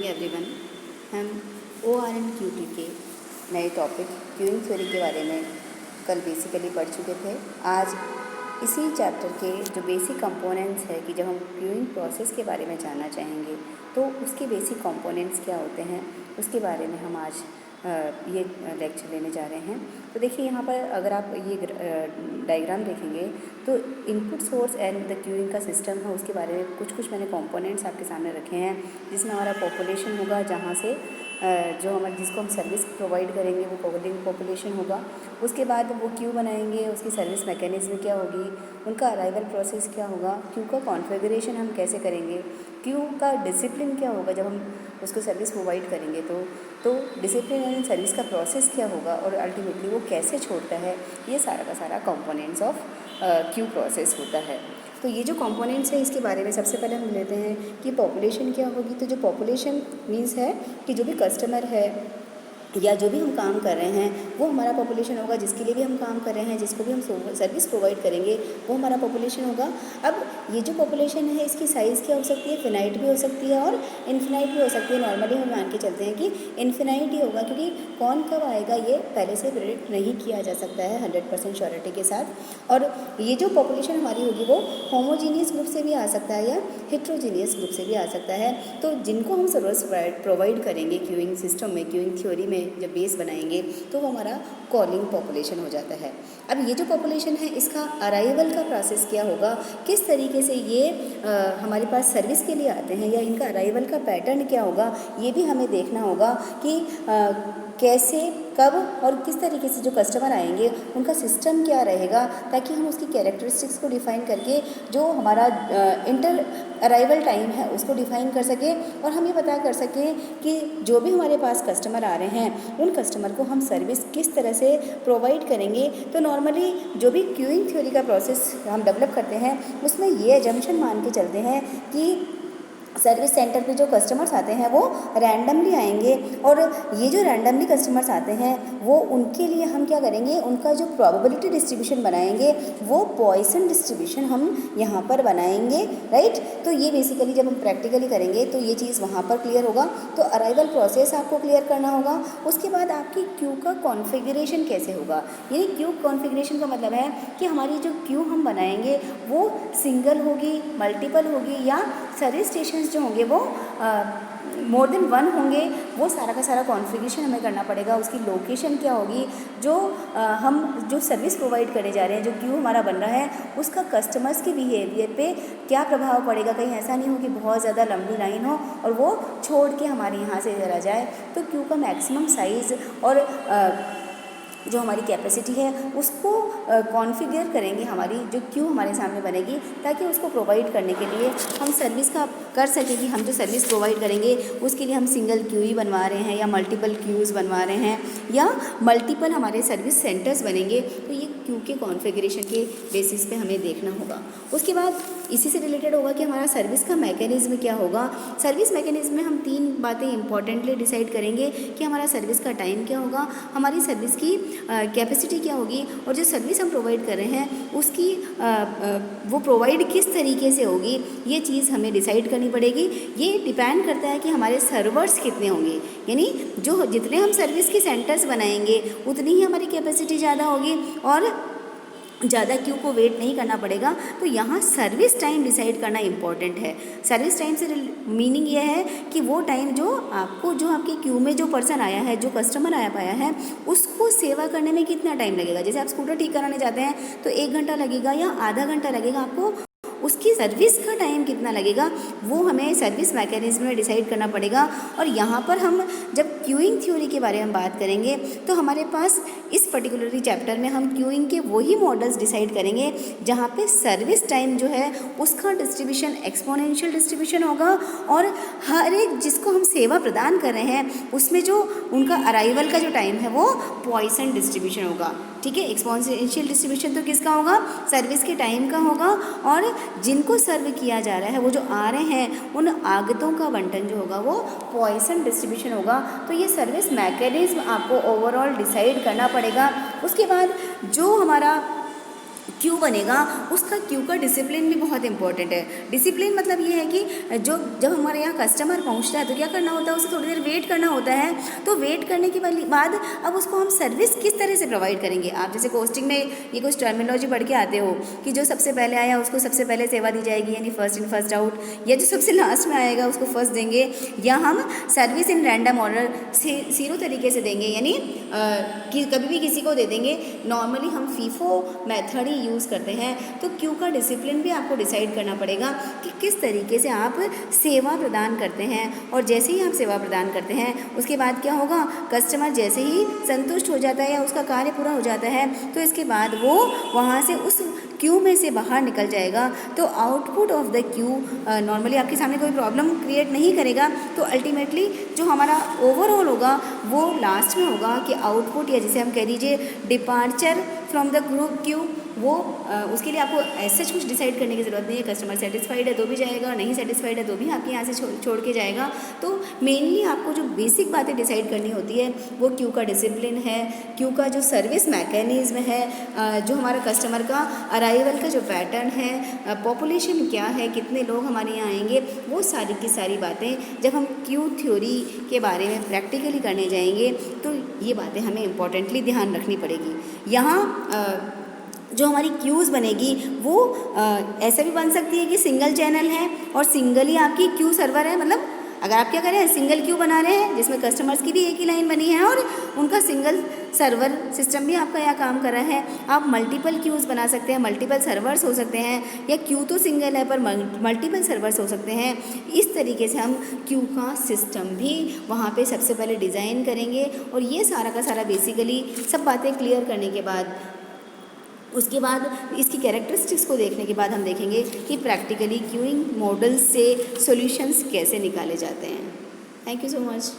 Everyone, हम ORM-QT के नए टॉपिक क्यूइंग थ्योरी के बारे में कल बेसिकली पढ़ चुके थे। आज इसी चैप्टर के जो बेसिक कंपोनेंट्स है कि जब हम क्यूइंग प्रोसेस के बारे में जानना चाहेंगे तो उसके बेसिक कंपोनेंट्स क्या होते हैं, उसके बारे में हम आज ये लेक्चर लेने जा रहे हैं। तो देखिए यहाँ पर अगर आप ये डायग्राम देखेंगे तो input source and the queuing का सिस्टम है, उसके बारे में कुछ मैंने कंपोनेंट्स आपके सामने रखे हैं, जिसमें हमारा पॉपुलेशन होगा, जहाँ से जो हमारे जिसको हम सर्विस प्रोवाइड करेंगे वो पॉपुलेशन होगा। उसके बाद वो क्यू बनाएंगे, उसकी सर्विस मैकेनिज्म क्या होगी, उनका अराइवल प्रोसेस क्या होगा, क्यू का कॉन्फ़िगरेशन हम कैसे करेंगे, क्यू का डिसिप्लिन क्या होगा जब हम उसको सर्विस प्रोवाइड करेंगे तो डिसिप्लिन एंड सर्विस का प्रोसेस क्या होगा और अल्टीमेटली वो कैसे छोड़ता है, ये सारा का सारा कंपोनेंट्स ऑफ क्यू प्रोसेस होता है। तो ये जो कंपोनेंट्स है इसके बारे में सबसे पहले हम लेते हैं कि पॉपुलेशन क्या होगी। तो जो पॉपुलेशन मीन्स है कि जो भी कस्टमर है या जो भी हम काम कर रहे हैं वो हमारा पॉपुलेशन होगा, जिसके लिए भी हम काम कर रहे हैं, जिसको भी हम सर्विस प्रोवाइड करेंगे वो हमारा पॉपुलेशन होगा। अब ये जो पॉपुलेशन है इसकी साइज़ क्या हो सकती है, फिनाइट भी हो सकती है और इन्फिनाइट भी हो सकती है। नॉर्मली हम मान के चलते हैं कि इन्फिनाइट ही होगा, क्योंकि कौन कब आएगा ये पहले से प्रेडिक्ट नहीं किया जा सकता है 100% श्योरिटी के साथ। और ये जो पॉपुलेशन हमारी होगी वो होमोजीनियस ग्रुप से भी आ सकता है या हेट्रोजीनियस ग्रुप से भी आ सकता है। तो जिनको हम सर्विस प्रोवाइड करेंगे क्यूइंग सिस्टम में, क्यूइंग थ्योरी में जब बेस बनाएंगे तो वो हमारा कॉलिंग पॉपुलेशन हो जाता है। अब ये जो पॉपुलेशन है इसका अराइवल का प्रोसेस क्या होगा, किस तरीके से ये हमारे पास सर्विस के लिए आते हैं या इनका अराइवल का पैटर्न क्या होगा, ये भी हमें देखना होगा कि कैसे, कब और किस तरीके से जो कस्टमर आएंगे उनका सिस्टम क्या रहेगा, ताकि हम उसकी कैरेक्टरिस्टिक्स को डिफ़ाइन करके जो हमारा इंटर अराइवल टाइम है उसको डिफ़ाइन कर सकें और हम ये पता कर सकें कि जो भी हमारे पास कस्टमर आ रहे हैं उन कस्टमर को हम सर्विस किस तरह से प्रोवाइड करेंगे। तो नॉर्मली जो भी क्यूइंग थ्योरी का प्रोसेस हम डेवलप करते हैं उसमें ये एजम्पशन मान के चलते हैं कि सर्विस सेंटर पे जो कस्टमर्स आते हैं वो रैंडमली आएंगे और ये जो रैंडमली कस्टमर्स आते हैं वो उनके लिए हम क्या करेंगे, उनका जो प्रोबेबिलिटी डिस्ट्रीब्यूशन बनाएंगे वो पॉइसन डिस्ट्रीब्यूशन हम यहाँ पर बनाएंगे, राइट। तो ये बेसिकली जब हम प्रैक्टिकली करेंगे तो ये चीज़ वहाँ पर क्लियर होगा। तो अराइवल प्रोसेस आपको क्लियर करना होगा। उसके बाद आपकी क्यू का कॉन्फ़िगरेशन कैसे होगा, यानी क्यू कॉन्फ़िगरेशन का मतलब है कि हमारी जो क्यू हम बनाएंगे वो सिंगल होगी, मल्टीपल होगी या सर्विस स्टेशन जो होंगे वो मोर देन वन होंगे। वो सारा का सारा कॉन्फ़िगरेशन हमें करना पड़ेगा। उसकी लोकेशन क्या होगी, जो हम जो सर्विस प्रोवाइड करने जा रहे हैं, जो क्यू हमारा बन रहा है उसका कस्टमर्स के बिहेवियर पे क्या प्रभाव पड़ेगा। कहीं ऐसा नहीं हो कि बहुत ज़्यादा लंबी लाइन हो और वो छोड़ के हमारे यहाँ से चला जाए। तो क्यू का मैक्सिमम साइज़ और जो हमारी कैपेसिटी है उसको कॉन्फ़िगर करेंगे, हमारी जो क्यू हमारे सामने बनेगी, ताकि उसको प्रोवाइड करने के लिए हम सर्विस का कर सकें कि हम जो सर्विस प्रोवाइड करेंगे उसके लिए हम सिंगल क्यू ही बनवा रहे हैं या मल्टीपल क्यूज़ बनवा रहे हैं या मल्टीपल हमारे सर्विस सेंटर्स बनेंगे। तो ये क्यू के कॉन्फ़िगरेशन के बेसिस पे हमें देखना होगा। उसके बाद इसी से रिलेटेड होगा कि हमारा सर्विस का मैकेनिज़्म क्या होगा। सर्विस मैकेनिज़्म में हम 3 बातें इंपॉर्टेंटली डिसाइड करेंगे कि हमारा सर्विस का टाइम क्या होगा, हमारी सर्विस की कैपेसिटी क्या होगी और जो सर्विस हम प्रोवाइड कर रहे हैं उसकी वो प्रोवाइड किस तरीके से होगी, ये चीज़ हमें डिसाइड करनी पड़ेगी। ये डिपेंड करता है कि हमारे सर्वर्स कितने होंगे, यानी जो जितने हम सर्विस के सेंटर्स बनाएंगे उतनी ही हमारी कैपेसिटी ज़्यादा होगी और ज़्यादा क्यू को वेट नहीं करना पड़ेगा। तो यहाँ सर्विस टाइम डिसाइड करना इम्पॉर्टेंट है। सर्विस टाइम से मीनिंग ये है कि वो टाइम जो आपकी क्यू में जो पर्सन आया है, जो कस्टमर आया है, उसको सेवा करने में कितना टाइम लगेगा। जैसे आप स्कूटर ठीक कराने जाते हैं तो 1 घंटा लगेगा या आधा घंटा लगेगा, आपको उसकी सर्विस का टाइम कितना लगेगा वो हमें सर्विस मैकेनिज्म में डिसाइड करना पड़ेगा। और यहाँ पर हम जब क्यूइंग थ्योरी के बारे में बात करेंगे तो हमारे पास इस पर्टिकुलरली चैप्टर में हम क्यूइंग के वही मॉडल्स डिसाइड करेंगे जहाँ पे सर्विस टाइम जो है उसका डिस्ट्रीब्यूशन एक्सपोनेंशियल डिस्ट्रीब्यूशन होगा और हर एक जिसको हम सेवा प्रदान कर रहे हैं उसमें जो उनका अराइवल का जो टाइम है वो पॉइसन डिस्ट्रीब्यूशन होगा। ठीक है, एक्सपोनेंशियल डिस्ट्रीब्यूशन तो किसका होगा, सर्विस के टाइम का होगा और जिनको सर्व किया जा रहा है वो जो आ रहे हैं उन आगतों का बंटन जो होगा वो पॉइसन डिस्ट्रीब्यूशन होगा। तो ये सर्विस मैकेनिज्म आपको ओवरऑल डिसाइड करना पड़ेगा। उसके बाद जो हमारा क्यू बनेगा उसका क्यू का डिसिप्लिन भी बहुत इंपॉर्टेंट है। डिसिप्लिन मतलब ये है कि जब हमारे यहाँ कस्टमर पहुँचता है तो क्या करना होता है, उसे थोड़ी देर वेट करना होता है। तो वेट करने के बाद अब उसको हम सर्विस किस तरह से प्रोवाइड करेंगे। आप जैसे कोस्टिंग में ये कुछ टर्मिनोलॉजी पढ़ के आते हो कि जो सबसे पहले आया उसको सबसे पहले सेवा दी जाएगी, यानी फर्स्ट इन फर्स्ट आउट, या जो सबसे लास्ट में आएगा उसको फर्स्ट देंगे, या हम सर्विस इन रैंडम ऑर्डर सीरो तरीके से देंगे, यानी कि कभी भी किसी को दे देंगे। नॉर्मली हम फीफो मेथड ही यूज़ करते हैं। तो क्यू का डिसिप्लिन भी आपको डिसाइड करना पड़ेगा कि किस तरीके से आप सेवा प्रदान करते हैं। और जैसे ही आप सेवा प्रदान करते हैं उसके बाद क्या होगा, कस्टमर जैसे ही संतुष्ट हो जाता है या उसका कार्य पूरा हो जाता है तो इसके बाद वो वहाँ से उस क्यू में से बाहर निकल जाएगा। तो output of the Q normally आपके सामने कोई प्रॉब्लम क्रिएट नहीं करेगा। तो अल्टीमेटली जो हमारा ओवरऑल होगा वो लास्ट में होगा कि आउटपुट, या जिसे हम कह दीजिए departure from the group Q, वो उसके लिए आपको ऐसा कुछ डिसाइड करने की ज़रूरत नहीं है। कस्टमर सेटिस्फाइड है तो भी जाएगा, नहीं सेटिस्फाइड है तो भी आपके यहाँ से छोड़ के जाएगा। तो मेनली आपको जो बेसिक बातें डिसाइड करनी होती है वो क्यू का डिसिप्लिन है, क्यू का जो सर्विस मैकेनिज्म है, जो हमारा कस्टमर का अराइवल का जो पैटर्न है, पॉपुलेशन क्या है, कितने लोग हमारे यहाँ आएंगे, वो सारी की सारी बातें जब हम क्यू थ्योरी के बारे में प्रैक्टिकली करने जाएंगे तो ये बातें हमें इम्पॉर्टेंटली ध्यान रखनी पड़ेगी। यहाँ जो हमारी क्यूज़ बनेगी वो ऐसा भी बन सकती है कि सिंगल चैनल है और सिंगल ही आपकी क्यू सर्वर है। मतलब अगर आप क्या करें, सिंगल क्यू बना रहे हैं जिसमें कस्टमर्स की भी एक ही लाइन बनी है और उनका सिंगल सर्वर सिस्टम भी आपका यहाँ काम कर रहा है। आप मल्टीपल क्यूज़ बना सकते हैं, मल्टीपल सर्वर्स हो सकते हैं, या क्यू तो सिंगल है पर मल्टीपल सर्वर्स हो सकते हैं। इस तरीके से हम क्यू का सिस्टम भी वहाँ पे सबसे पहले डिज़ाइन करेंगे। और ये सारा का सारा बेसिकली सब बातें क्लियर करने के बाद उसके बाद इसकी कैरेक्टरिस्टिक्स को देखने के बाद हम देखेंगे कि प्रैक्टिकली क्यूइंग मॉडल से सॉल्यूशंस कैसे निकाले जाते हैं। Thank you so much.